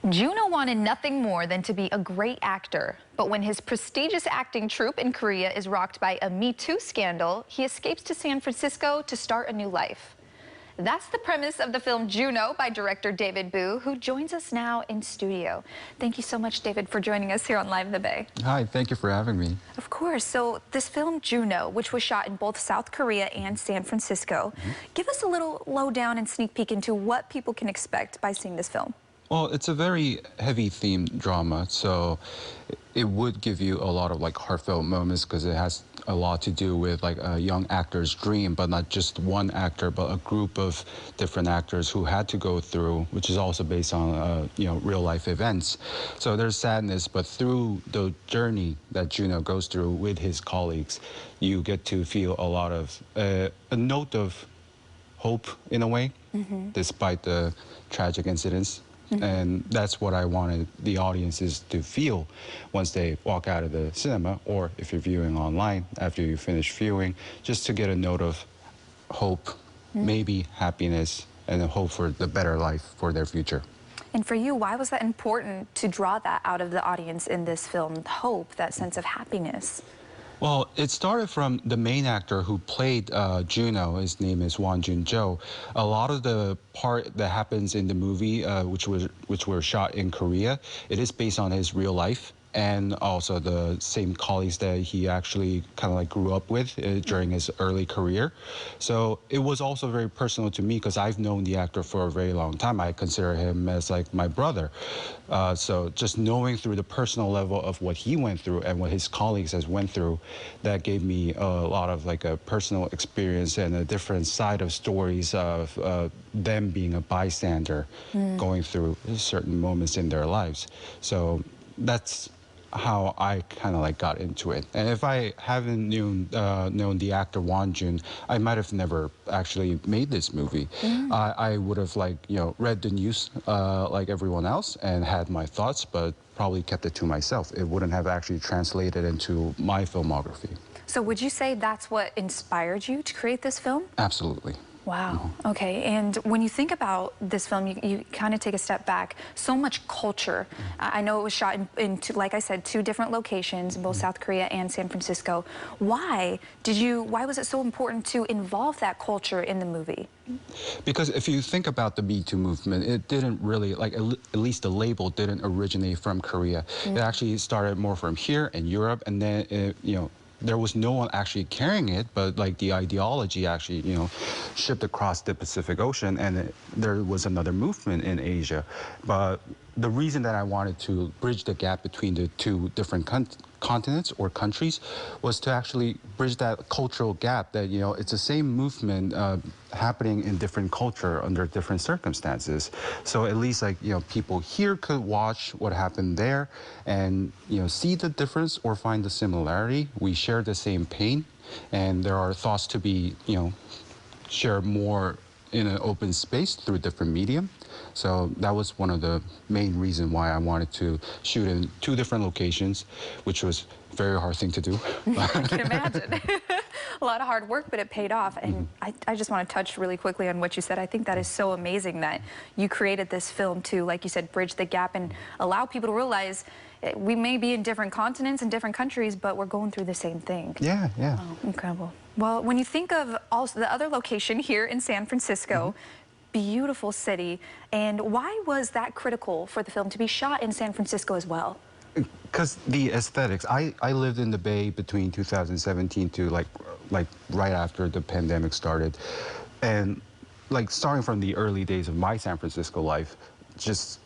Junho wanted nothing more than to be a great actor. But when his prestigious acting troupe in Korea is rocked by a Me Too scandal, he escapes to San Francisco to start a new life. That's the premise of the film Junho by director David Boo, who joins us now in studio. Thank you so much, David, for joining us here on Live in the Bay. Hi, thank you for having me. Of course. So this film Junho, which was shot in both South Korea and San Francisco, give us a little lowdown and sneak peek into what people can expect by seeing this film. Well, it's a very heavy themed drama, so it would give you a lot of heartfelt moments because it has a lot to do with a young actor's dream, but not just one actor, but a group of different actors who had to go through, which is also based on real life events. So there's sadness, but through the journey that Junho goes through with his colleagues, you get to feel a lot of a note of hope in a way, despite the tragic incidents. And that's what I wanted the audiences to feel once they walk out of the cinema, or if you're viewing online after you finish viewing, just to get a note of hope, maybe happiness, and a hope for the better life for their future. And for you, why was that important to draw that out of the audience in this film, hope, that sense of happiness? Well, it started from the main actor who played Junho. His name is Junho. A lot of the part that happens in the movie, which were shot in Korea, it is based on his real life, and also the same colleagues that he actually kind of grew up with during his early career. So it was also very personal to me because I've known the actor for a very long time. I consider him as my brother. So just knowing through the personal level of what he went through and what his colleagues has went through, that gave me a lot of a personal experience and a different side of stories of them being a bystander going through certain moments in their lives. So that's how I kind of got into it. And if I haven't known the actor Jun, I might have never actually made this movie. I would have read the news like everyone else and had my thoughts, but probably kept it to myself. It wouldn't have actually translated into my filmography. So would you say that's what inspired you to create this film? Absolutely. Wow. Okay. And when you think about this film, you kind of take a step back. So much culture. I know it was shot in two, like I said, two different locations, both South Korea and San Francisco. Why was it so important to involve that culture in the movie? Because if you think about the Me Too movement, it didn't really, at least the label didn't originate from Korea. It actually started more from here in Europe, and then, there was no one actually carrying it, but the ideology actually, shipped across the Pacific Ocean, and there was another movement in Asia. But the reason that I wanted to bridge the gap between the two different continents or countries was to actually bridge that cultural gap that, it's the same movement happening in different culture under different circumstances. So at least people here could watch what happened there and, see the difference or find the similarity. We share the same pain, and there are thoughts to be, shared more in an open space through different medium. So that was one of the main reasons why I wanted to shoot in two different locations, which was a very hard thing to do. I can imagine. A lot of hard work, but it paid off. And I just want to touch really quickly on what you said. I think that is so amazing that you created this film to, like you said, bridge the gap and allow people to realize we may be in different continents and different countries, but we're going through the same thing. Yeah, yeah. Oh, incredible. Well, when you think of also the other location here in San Francisco, beautiful city, and why was that critical for the film to be shot in San Francisco as well? Because the aesthetics. I lived in the Bay between 2017 to right after the pandemic started, and starting from the early days of my San Francisco life, just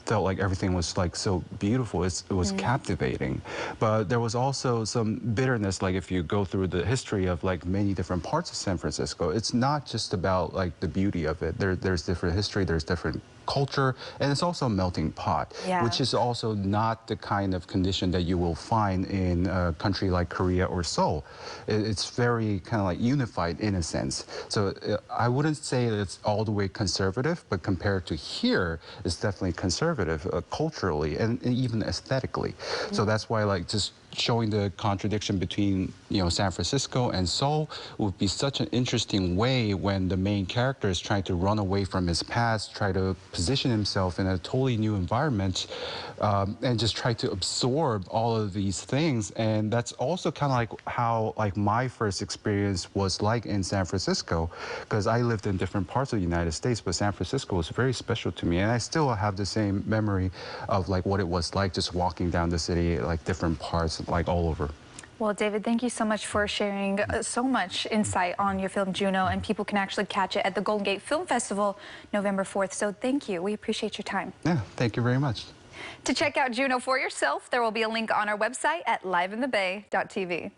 felt like everything was so beautiful. It was captivating, but there was also some bitterness. If you go through the history of many different parts of San Francisco, it's not just about the beauty of it. There's different history, there's different culture, and it's also a melting pot, which is also not the kind of condition that you will find in a country like Korea or Seoul. It's very kind of unified in a sense. So I wouldn't say that it's all the way conservative, but compared to here, it's definitely conservative culturally and even aesthetically. So that's why just showing the contradiction between, San Francisco and Seoul would be such an interesting way when the main character is trying to run away from his past, try to position himself in a totally new environment, and just try to absorb all of these things. And that's also kind of like how my first experience was like in San Francisco, because I lived in different parts of the United States, but San Francisco was very special to me, and I still have the same memory of what it was like just walking down the city, different parts, all over. Well, David, thank you so much for sharing so much insight on your film Junho, and people can actually catch it at the Golden Gate Film Festival November 4th. So thank you. We appreciate your time. Yeah, thank you very much. To check out Junho for yourself, there will be a link on our website at liveinthebay.tv.